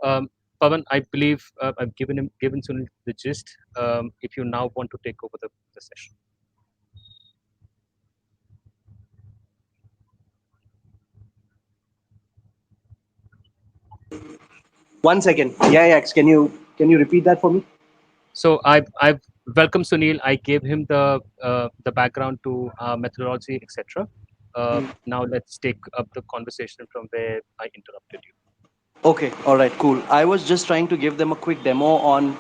Um, Pavan, I believe I've given Sunil the gist. If you now want to take over the session. One second. Yeah, yeah. Can you repeat that for me? So I've welcomed Sunil. I gave him the background to methodology, etc. Now let's take up the conversation from where I interrupted you. Okay. All right. Cool. I was just trying to give them a quick demo on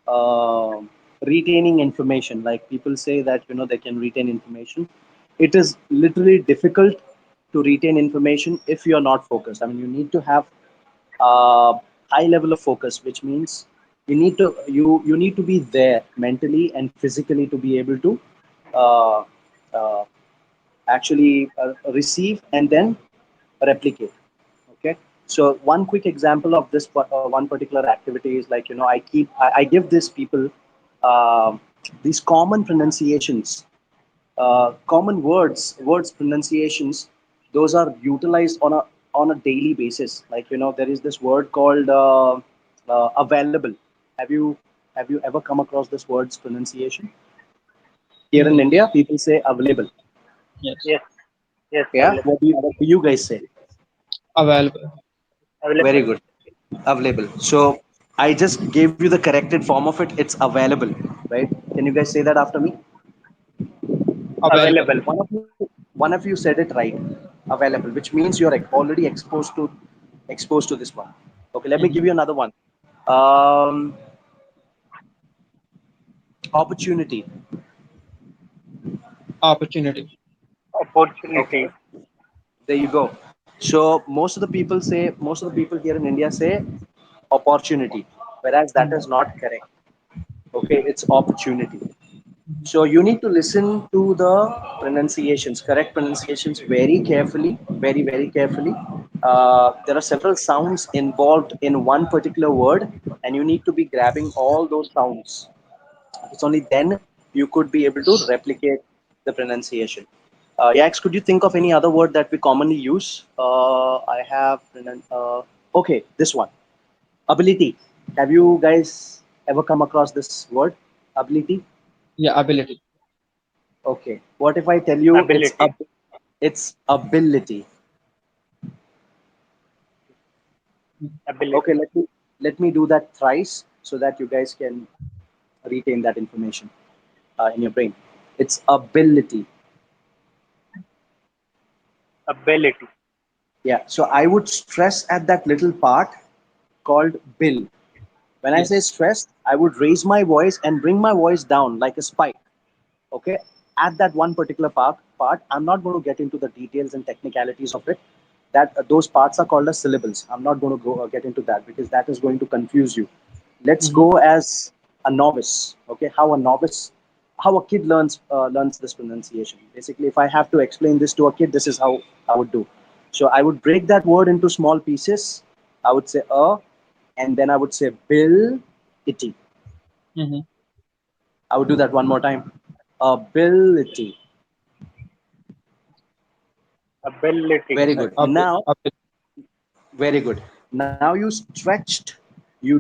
uh, retaining information. Like people say that they can retain information. It is literally difficult to retain information if you are not focused. I mean, you need to have a high level of focus, which means you need to be there mentally and physically to be able to uh, uh, actually receive and then replicate. Okay, so one quick example of this one particular activity is like I give these people uh, these common pronunciations, common words pronunciations. Those are utilized on a daily basis. Like there is this word called available. Have you ever come across this word's pronunciation? Here in No. India, people say available. Yes. Yes, yes, Yeah, available. what do you guys say? Available. Very Available. good. Available. So I just gave you the corrected form of it. It's available, right? Can you guys say that after me? Available. Available. One of you said it right. Available, which means you're already exposed to this one. Okay, let me Hmm. give you another one. Um, Opportunity. Opportunity. Okay, Opportunity. there you go. So most of the people here in India say opportunity, whereas that Hmm. is not correct. Okay, it's opportunity. So you need to listen to the pronunciations, correct pronunciations very carefully, very, very carefully. There are several sounds involved in one particular word, and you need to be grabbing all those sounds. It's only then you could be able to replicate the pronunciation. Yax, could you think of any other word that we commonly use? Okay, this one, ability. Have you guys ever come across this word, ability? Yeah, ability. Okay. What if I tell you Ability. it's ability? Okay, Ability. let me do that thrice so that you guys can retain that information in your brain. It's ability. Ability. Yeah. So I would stress at that little part called bill. When I say Yes. stress, I would raise my voice and bring my voice down like a spike. Okay, at that one particular part I'm not going to get into the details and technicalities of it. That those parts are called as syllables. I'm not going to go get into that because that is going to confuse you. Let's Hmm. go as a novice. Okay, how a kid learns this pronunciation. Basically, if I have to explain this to a kid, this is how I would do. So I would break that word into small pieces. I would say and then I would say bill itty. Hmm. I would do that one more time. Ability. Ability. Very good. Now, very good. Now you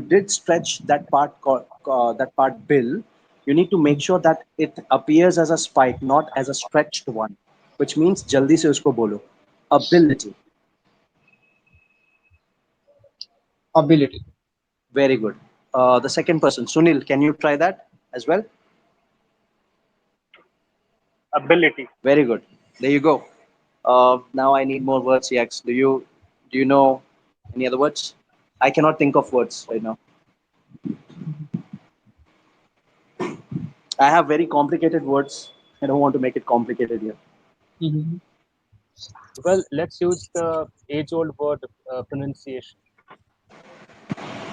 did stretch that part bill. You need to make sure that it appears as a spike, not as a stretched one, which means jaldi se usko bolo. Ability. Ability. Very good. The second person, Sunil, can you try that as well? Ability. Very good. There you go. Now I need more words, Yax. Do you know any other words? I cannot think of words right now. I have very complicated words. I don't want to make it complicated here. Hmm. Well, let's use the age-old word pronunciation.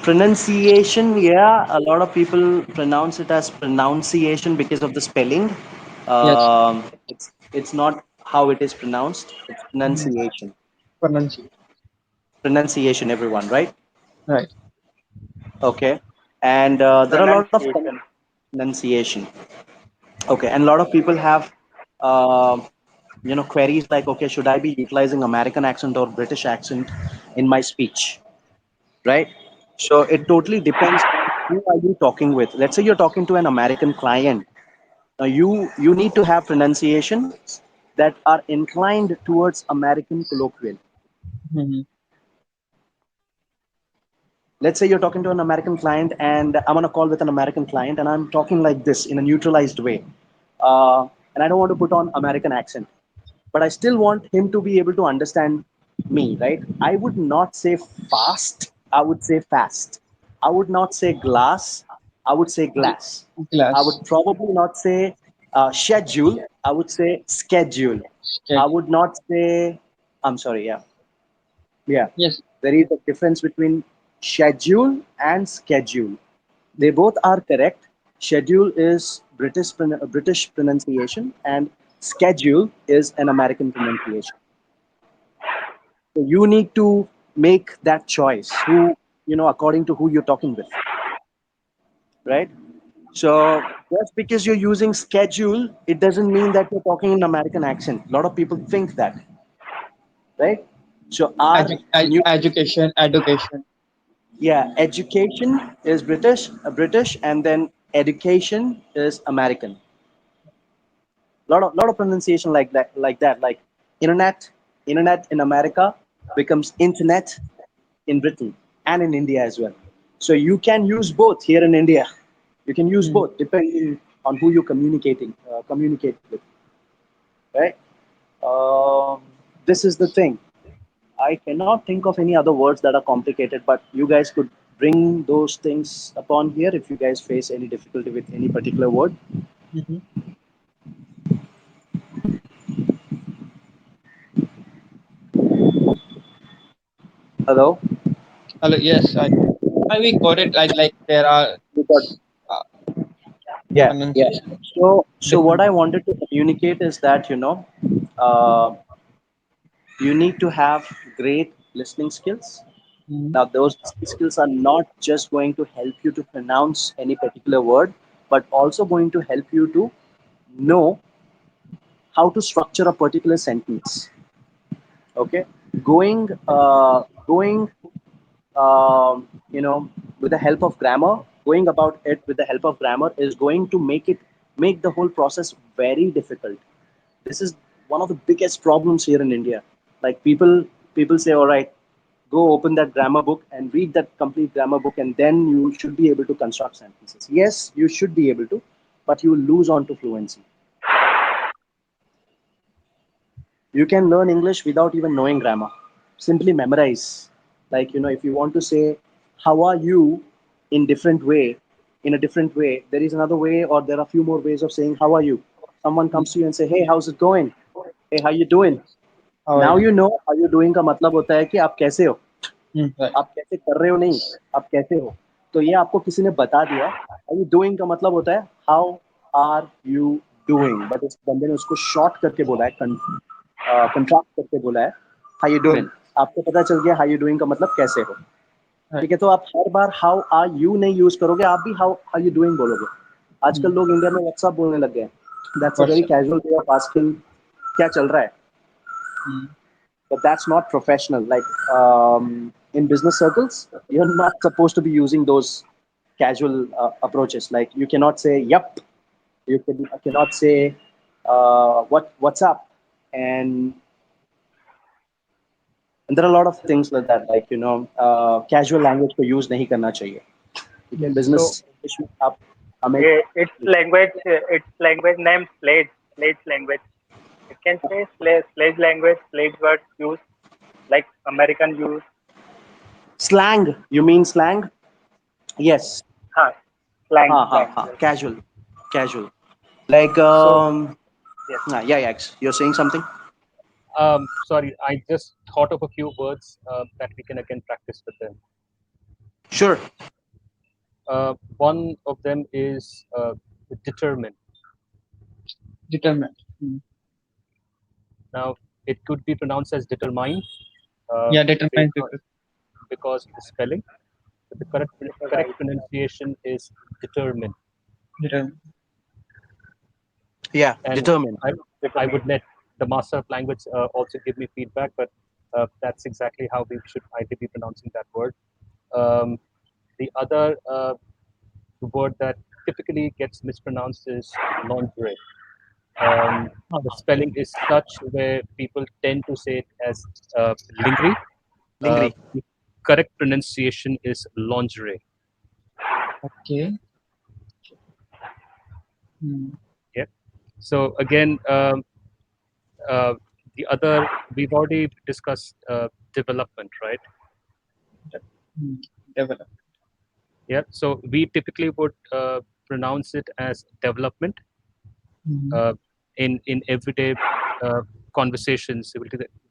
Pronunciation, yeah, a lot of people pronounce it as pronunciation because of the spelling. Yes. It's not how it is pronounced. It's Hmm. pronunciation. Pronunciation. Pronunciation, everyone, right? Right. Okay. And there are a lot of Pronunciation. pronunciation. Okay, and a lot of people have, uh, queries like, okay, should I be utilizing American accent or British accent in my speech, right? So it totally depends on who are you talking with. Let's say you're talking to an American client. Now you need to have pronunciations that are inclined towards American colloquial. Mm-hmm. Let's say you're talking to an American client, and I'm on a call with an American client, and I'm talking like this in a neutralized way, and I don't want to put on American accent, but I still want him to be able to understand me, right? I would not say fast. I would say fast. I would not say glass. I would say glass. I Glass. would probably not say schedule. I would say schedule. I Sketch. would not say. I'm sorry. Yeah, yeah. Yes. There is a difference between schedule and schedule. They both are correct. Schedule is British pronunciation, and schedule is an American pronunciation. So you need to make that choice. Who according to who you're talking with, right? So just because you're using schedule, it doesn't mean that you're talking in American accent. A lot of people think that, right? So our new Education. Education. yeah, education is British, and then education is American. Lot of pronunciation like internet in America becomes internet in Britain and in India as well. So you can use both here in India. You can use Mm. both depending on who you're communicate with, right? Um, this is the thing. I cannot think of any other words that are complicated, but you guys could bring those things upon here if you guys face any difficulty with any particular word. Mm-hmm. Hello. Hello. Yes. We got it. Like there are You got uh, Yeah, yeah. pronunciation So what different. I wanted to communicate is that uh, you need to have great listening skills. Mm-hmm. Now, those listening skills are not just going to help you to pronounce any particular word, but also going to help you to know how to structure a particular sentence. Okay, going with the help of grammar, going about it with the help of grammar is going to make the whole process very difficult. This is one of the biggest problems here in India. Like people say, all right, go open that grammar book and read that complete grammar book, and then you should be able to construct sentences. Yes, you should be able to, but you will lose on to fluency. You can learn English without even knowing grammar. Simply memorize. Like if you want to say how are you in different way, in a different way, there is another way, or there are a few more ways of saying how are you. Someone comes to you and say, hey, how's it going? Hey, how you doing? How are Now you? you know how you doing का मतलब होता है कि आप कैसे हो. Mm, right. आप कैसे कर रहे हो नहीं, आप कैसे हो. तो ये आपको किसी ने बता दिया. हाउ यू डूइंग का मतलब होता है how are you doing, but इस बंदे ने उसको शॉर्ट करके बोला है, कंट्राक्ट करके बोला है हाउ यू डूइंग. आपको पता चल गया हाउ यू डूइंग का मतलब कैसे हो. Right. ठीक है, तो आप हर बार हाउ आर यू नहीं यूज करोगे, आप भी हाउ हाउ यू डूइंग बोलोगे. आजकल Mm. लोग इंडिया में व्हाट्सअप बोलने लग गए हैं. That's a What's very up? Casual way of asking क्या चल रहा है. Mm. But that's not professional. Like in business circles, you're not supposed to be using those casual approaches. Like you cannot say "yup," cannot say "what's up," and and there are a lot of things like that. Like casual language को use नहीं करना चाहिए. ठीक है, Mm. business So English में आप हमें Its language name sledge language. It can say sledge language, sledge words used like American use. slang. You mean slang? Yes. Huh, slang, Ha ha slang. ha. Yes, Casual. Casual. Like so yes. yeah, yeah. You're saying something? sorry, I just thought of a few words that we can again practice with them. Sure. One of them is determine. Determined. Mm. Now, it could be pronounced as determine Yeah, based determined on, people. because of the spelling. But the correct Right. pronunciation is determine. Determined. Yeah, And determined. I would Determine. let the master of language also give me feedback, but that's exactly how we should ideally be pronouncing that word. Um, The other word that typically gets mispronounced is lingerie. The spelling is such where people tend to say it as lingerie. Lingri. The correct pronunciation is lingerie. Okay. Hmm. Yeah. So again, uh, the other we've already discussed development, right? Hmm. Develop. Yeah. So we typically would pronounce it as development. Hmm. In everyday conversations,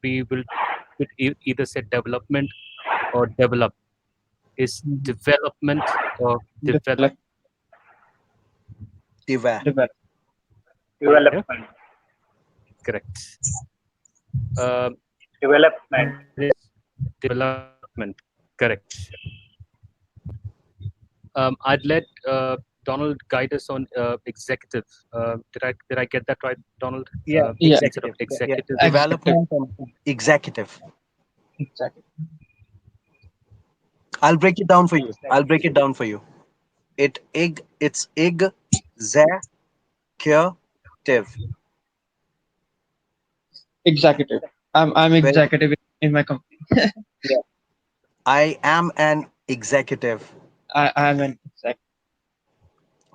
we will either say development or develop. Is Hmm. development or develop? Develop. Diva. Develop. Yeah, Development. correct. Um, Development. it is development. Correct. I'd let Donald guide us on executive. Did I get that right, Donald? Yeah, Yeah. Instead of executive. Yeah, executive. Executive. development and executive. Exactly. I'll break it down for you. I'll break it down for you. It's executive. Executive. I'm Very executive in my company. yeah. I am an executive. I'm an exec.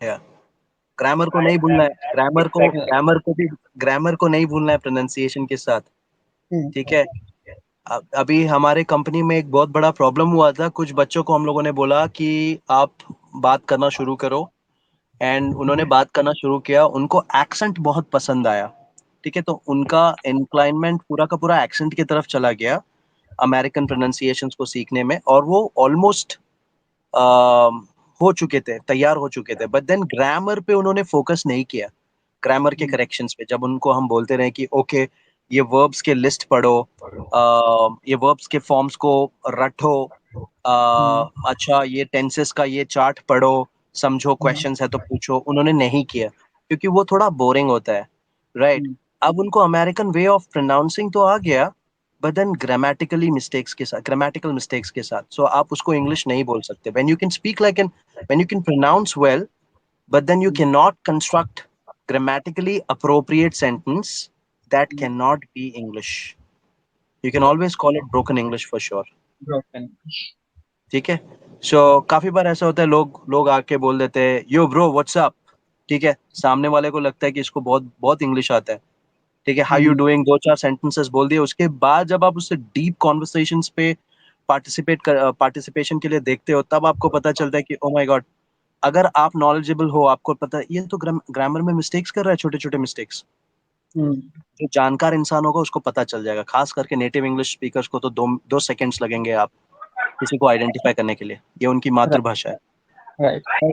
Yeah. Grammar को I नहीं भूलना am है, an grammar को Yeah. executive. Grammar को भी grammar को नहीं भूलना है प्रोनाउंसिएशन के साथ. Hmm. ठीक है. अभी हमारे कंपनी में एक बहुत बड़ा प्रॉब्लम हुआ था. कुछ बच्चों को हम लोगों ने बोला कि आप बात करना शुरू करो एंड उन्होंने बात करना शुरू किया. उनको एक्सेंट बहुत पसंद आया. ठीक है, तो उनका इंक्लाइनमेंट पूरा का पूरा एक्सेंट की तरफ चला गया अमेरिकन प्रोनाउंसिएशंस को सीखने में, और वो ऑलमोस्ट हो चुके थे, तैयार हो चुके थे. बट देन ग्रामर पे उन्होंने फोकस नहीं किया, ग्रामर के करेक्शंस पे. जब उनको हम बोलते रहे कि ओके ये वर्ब्स के लिस्ट पढ़ो, ये वर्ब्स के फॉर्म्स को रटो, Hmm. अच्छा ये टेंसेस का ये चार्ट पढ़ो, समझो, Hmm. क्वेश्चंस है तो पूछो, उन्होंने नहीं किया क्योंकि वो थोड़ा बोरिंग होता है. राइट. Hmm. अब उनको अमेरिकन वे ऑफ प्रोनाउंसिंग तो आ गया, बट देन ग्रामेटिकल मिस्टेक्स के साथ. सो आप उसको इंग्लिश नहीं बोल सकते. When you can speak like an when you can pronounce well, but then you cannot construct grammatically appropriate sentence, that cannot be English. You can always call it broken English for sure. Broken. ठीक है. सो काफी बार ऐसा होता है, लोग लोग आके बोल देते हैं यो ब्रो व्हाट्स अप. ठीक है, सामने वाले को लगता है कि इसको बहुत बहुत इंग्लिश आता है. ठीक है, हाउ यू Hmm. डूइंग, दो चार सेंटेंसेस बोल दिए. उसके बाद जब आप उससे डीप कॉन्वर्सेशंस पे पार्टिसिपेशन के लिए देखते हो, तब आपको पता चलता है कि ओ माय गॉड, अगर आप नॉलेजेबल हो, आपको पता है ये तो ग्रामर में मिस्टेक्स कर रहा है, छोटे छोटे मिस्टेक्स. Hmm. जो जानकार इंसान होगा उसको पता चल जाएगा. खास करके नेटिव इंग्लिश स्पीकर्स को तो दो दो सेकंड्स लगेंगे आप किसी को आइडेंटिफाई करने के लिए. ये उनकी Right. मातृभाषा है. Right.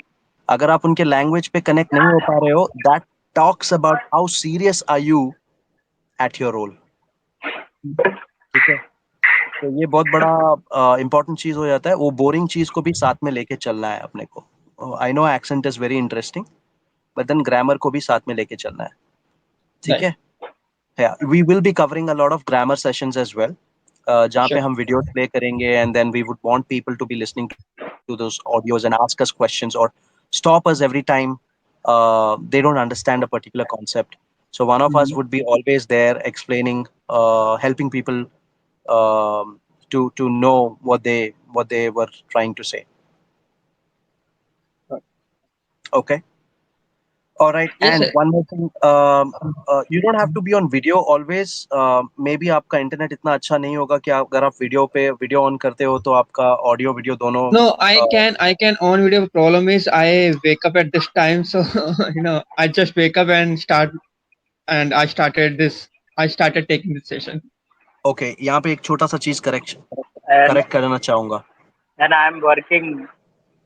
अगर आप उनके लैंग्वेज पे कनेक्ट नहीं हो पा रहे हो, that talks about how serious are you at your role. ठीक है. तो ये बहुत बड़ा इंपॉर्टेंट चीज हो जाता है. वो बोरिंग चीज को भी साथ में लेके चलना है अपने को. I know accent is very interesting, but then grammar को भी साथ में लेके चलना है. ठीक Right. है. Yeah, we will be covering a lot of grammar sessions as well. जहाँ पे Sure. हम वीडियोस प्ले करेंगे, and then we would want people to be listening to those audios and ask us questions or stop us every time they don't understand a particular concept. So one of us Hmm. would be always there explaining, helping people to know what they were trying to say. Right. Okay. All right. Yes, And sir. one more thing, you don't have to be on video always. Maybe आपका internet इतना अच्छा नहीं होगा कि अगर आप video on करते हो तो आपका ऑडियो वीडियो दोनों. No, I can on video. Problem is I wake up at this time, so I just wake up and start, and I started taking this session. Okay, यहाँ पे एक छोटा सा चीज and करेक्ट करना चाहूंगा. and I'm working.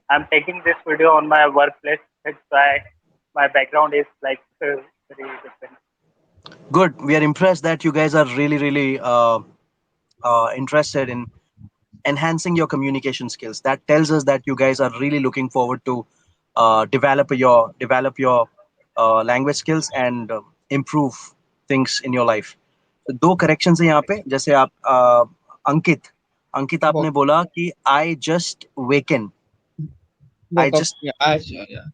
I'm taking this video on my workplace. That's why my background is like very different. Good. We are impressed that you guys are really interested in enhancing your communication skills. That tells us that you guys are really looking forward to develop your language skills and improve things in your life. तो दो corrections है यहाँ पे. जैसे आप अंकित अंकित आपने Woke. बोला कि I just woken. I woke up. just Yeah, yeah.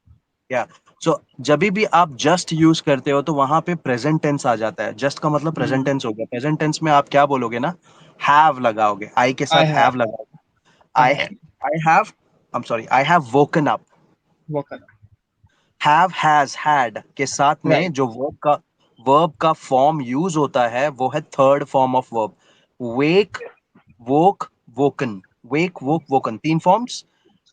या सो जब भी आप जस्ट यूज करते हो तो वहां पे प्रेजेंट टेंस आ जाता है. जस्ट का मतलब प्रेजेंट टेंस हो गया. प्रेजेंट टेंस में आप क्या बोलोगे ना, हैव लगाओगे, आई के I साथ have, हैव लगाओगे. I I have I have I am sorry, I have woken up. woken up. Have has had के साथ Right. में जो वर्ब का फॉर्म यूज होता है वो है third form of verb. Wake, woke, woken. Wake, woke, woken, तीन फॉर्म्स.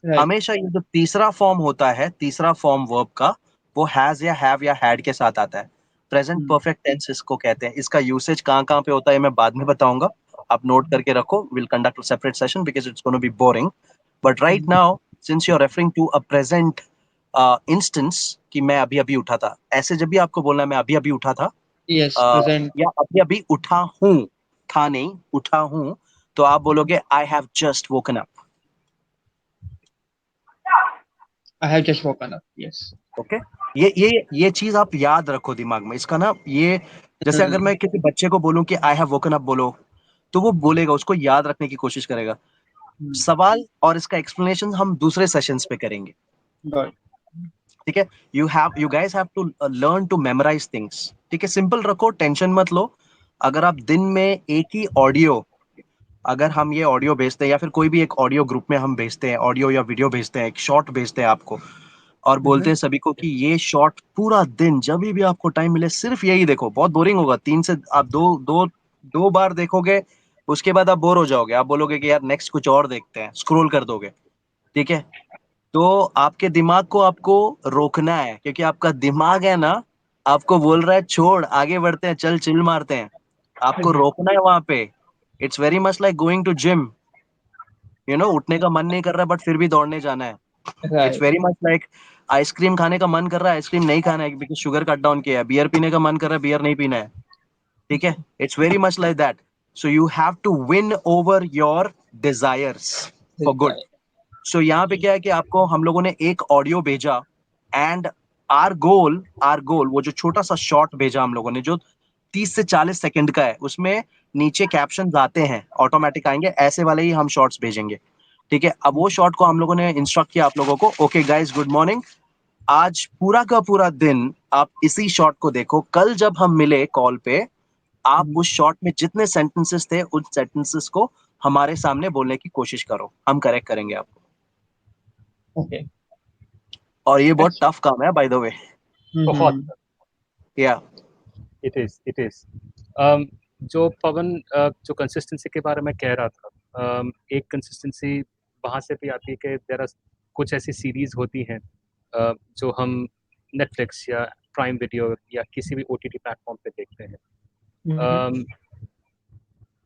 Right. हमेशा ये जो तीसरा फॉर्म होता है, तीसरा फॉर्म वर्ब का, वो हैज या हैव या हैड के साथ आता है. Present Hmm. परफेक्ट टेंस इसको कहते हैं. इसका यूसेज कहाँ कहाँ पे होता है मैं बाद में बताऊंगा. आप नोट करके रखो. Will conduct a separate session because it's gonna be boring. But right now since you are referring to a present instance कि मैं अभी अभी उठा था, ऐसे जब भी आपको बोलना है मैं अभी अभी उठा था Yes, present. या अभी अभी उठा हूं, था नहीं उठा हूं, तो आप बोलोगे I have just woken up. I have just woken up. Yes. Okay. ये चीज आप याद रखो दिमाग में. इसका ना ये, जैसे अगर Hmm. मैं किसी बच्चे को बोलूं कि आई हैव वोकन अप बोलो, तो वो बोलेगा, उसको याद रखने की कोशिश करेगा. Hmm. सवाल और इसका एक्सप्लेनेशन हम दूसरे सेशंस पे करेंगे. Got it. ठीक है. You guys have to learn to memorise things. ठीक है. सिंपल रखो, टेंशन मत लो. अगर आप दिन में एक ही ऑडियो, अगर हम ये ऑडियो भेजते हैं या फिर कोई भी एक ऑडियो ग्रुप में हम भेजते हैं, ऑडियो या वीडियो भेजते हैं, एक शॉर्ट भेजते हैं आपको, और बोलते Mhm. हैं सभी को कि ये शॉर्ट पूरा दिन जब भी आपको टाइम मिले सिर्फ यही देखो. बहुत बोरिंग होगा. तीन से आप दो बार देखोगे, उसके बाद आप बोर हो जाओगे. आप बोलोगे कि यार नेक्स्ट कुछ और देखते हैं, स्क्रॉल कर दोगे. ठीक है. तो आपके दिमाग को आपको रोकना है, क्योंकि आपका दिमाग है ना, आपको बोल रहा है छोड़, आगे बढ़ते हैं, चल चिल मारते हैं. आपको रोकना है वहां पे. It's very much like going to gym. उठने का मन नहीं कर रहा बट फिर भी दौड़ने जाना है. It's Right. Very much like ice cream खाने का मन कर रहा है, आइसक्रीम नहीं खाना है बिकॉज शुगर कट डाउन किया है. बियर पीने का मन कर रहा है, बियर नहीं पीना है. ठीक है. It's very much like that. So you have to win over your desires for good. Right. So यहाँ पे क्या है कि आपको हम लोगों ने एक ऑडियो भेजा, एंड आर गोल वो जो छोटा सा शॉर्ट भेजा हम लोगों ने, जो 30 से 40 सेकंड का है, उसमें नीचे कैप्शन आते हैं, ऑटोमेटिक आएंगे, ऐसे वाले ही हम शॉर्ट्स भेजेंगे. ठीक है. अब वो शॉर्ट को हम लोगों ने इंस्ट्रक्ट किया आप लोगों को, ओके गाइस गुड मॉर्निंग, आज पूरा का पूरा दिन आप इसी शॉर्ट को देखो. कल जब हम मिले कॉल पे, आप Mhm. उस शॉर्ट में जितने सेंटेंसेस थे उन सेंटेंसेस को हमारे सामने बोलने की कोशिश करो, हम करेक्ट करेंगे आपको. Okay. और ये बहुत That's. टफ काम है बाय द वे. बहुत. Mhm. या इट इज जो पवन जो कंसिस्टेंसी के बारे में कह रहा था, एक कंसिस्टेंसी वहाँ से भी आती है कि देर आर कुछ ऐसी सीरीज होती हैं जो हम नेटफ्लिक्स या प्राइम वीडियो या किसी भी OTT प्लेटफॉर्म पे देखते हैं. Mhm. um,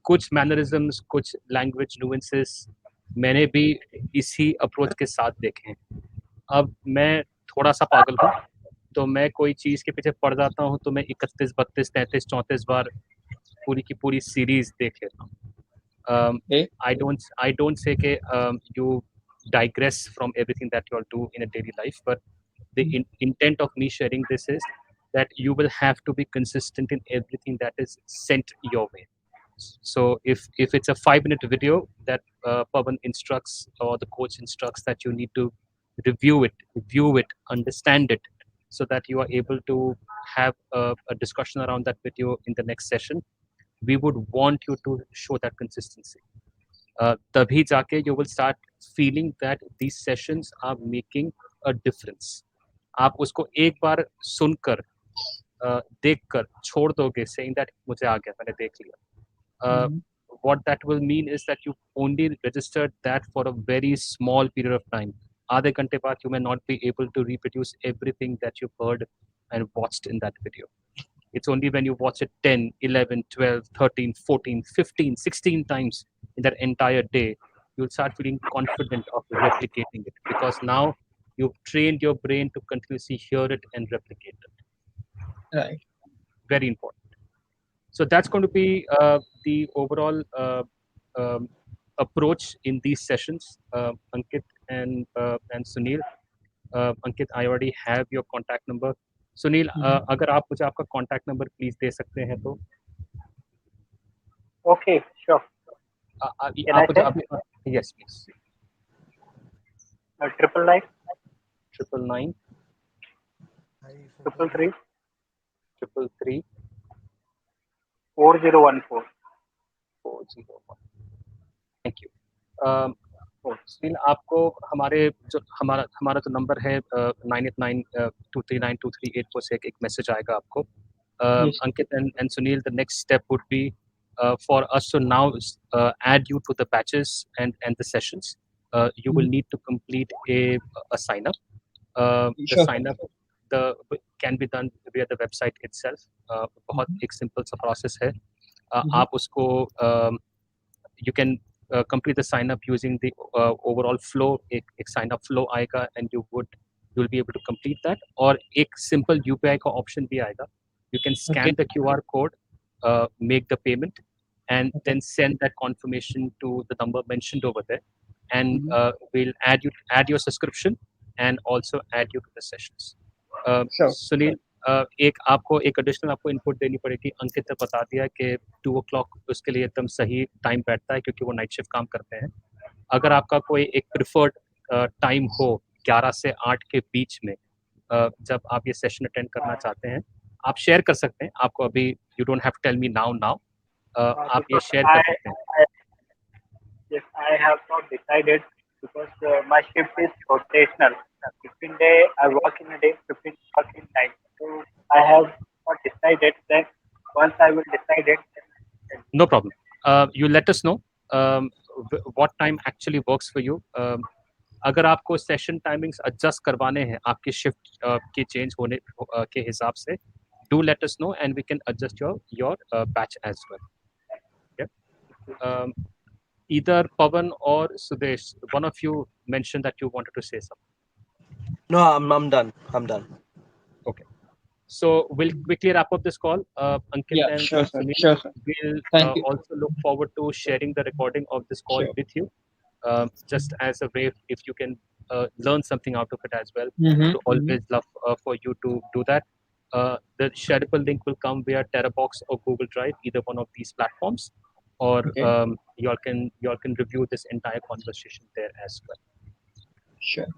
कुछ मैनरिज्म्स, कुछ लैंग्वेज नुएंसेस मैंने भी इसी अप्रोच के साथ देखे हैं. अब मैं थोड़ा सा पागल हूँ, तो मैं कोई चीज़ के पीछे पड़ जाता हूँ तो मैं 31, 32, 33, 34 बार पूरी की पूरी सीरीज देख लेता हूँ. Okay. I don't say कि you digress from everything that you all do in a daily life, but the intent of me sharing this is that you will have to be consistent in everything that is sent your way. So if it's a 5-minute video that Pawan instructs or the coach instructs that you need to view it, understand it, so that you are able to have a discussion around that video in the next session, we would want you to show that consistency. तभी जाके you will start feeling that these sessions are making a difference. आप उसको एक बार सुनकर देखकर छोड़ दोगे saying that मुझे आ गया, मैंने देख लिया. Mhm. What that will mean is that you only registered that for a very small period of time. आधे घंटे बाद you may not be able to reproduce everything that you've heard and watched in that video. It's only when you watch it 10, 11, 12, 13, 14, 15, 16 times in that entire day, you'll start feeling confident of replicating it, because now you've trained your brain to continuously hear it and replicate it. Right. Very important. So that's going to be the overall approach in these sessions. Ankit and Sunil. Ankit, I already have your contact number. Sunil, Mhm. अगर आप मुझे आपका contact number please दे सकते हैं तो. Okay, sure. Can आप I मुझे say? अभी. Yes please. 999 999 333 333 4014. 401. Thank you. Sunil, आपको हमारा हमारा जो नंबर है 9892392384 से एक मैसेज आएगा आपको। Yes. Ankit and Sunil, the next step would be for us to now add you to the batches and the sessions. You will need to complete a sign up. The Sure. sign up can be done via the website itself. बहुत एक simple सा process है. आप उसको you can complete the sign up using the overall flow. एक sign up flow आएगा and you'll be able to complete that. और एक simple UPI का option भी आएगा. You can scan the QR code, make the payment, and then send that confirmation to the number mentioned over there, and we'll add your subscription and also add you to the sessions. Sure. Sunil, एक additional आपको input देनी पड़ेगी। अंकित ने बता दिया कि 2 o'clock उसके लिए एकदम सही टाइम बैठता है क्योंकि वो नाइट शिफ्ट काम करते हैं। अगर आपका कोई एक प्रिफर्ड टाइम हो 11 से 8 के बीच में, जब आप ये सेशन अटेंड करना चाहते हैं, आप शेयर कर सकते हैं। आपको अभी you don't have to tell me now आप ये शेयर कर सकते हैं। Yes, I have not decided because my shift is rotational. 15 day I work in a day, 15 work in night. So I have not decided that. Once I will decide it, then No problem. You let us know what time actually works for you. अगर आपको session timings adjust करवाने हैं आपकी shift के change होने के हिसाब से, do let us know and we can adjust your batch as well. Yeah. Either Pawan or Sudesh, one of you mentioned that you wanted to say something. No, I'm done. I'm done. Okay. So we'll quickly wrap up this call. Ankit Yeah, and sure, sir. Sunil, Sure, sir. we'll Thank you. also look forward to sharing the recording of this call Sure. with you, just as a way if you can learn something out of it as well. Mhm, To always love for you to do that. The shareable link will come via Terrabox or Google Drive, either one of these platforms, or Okay. you all can review this entire conversation there as well. Sure.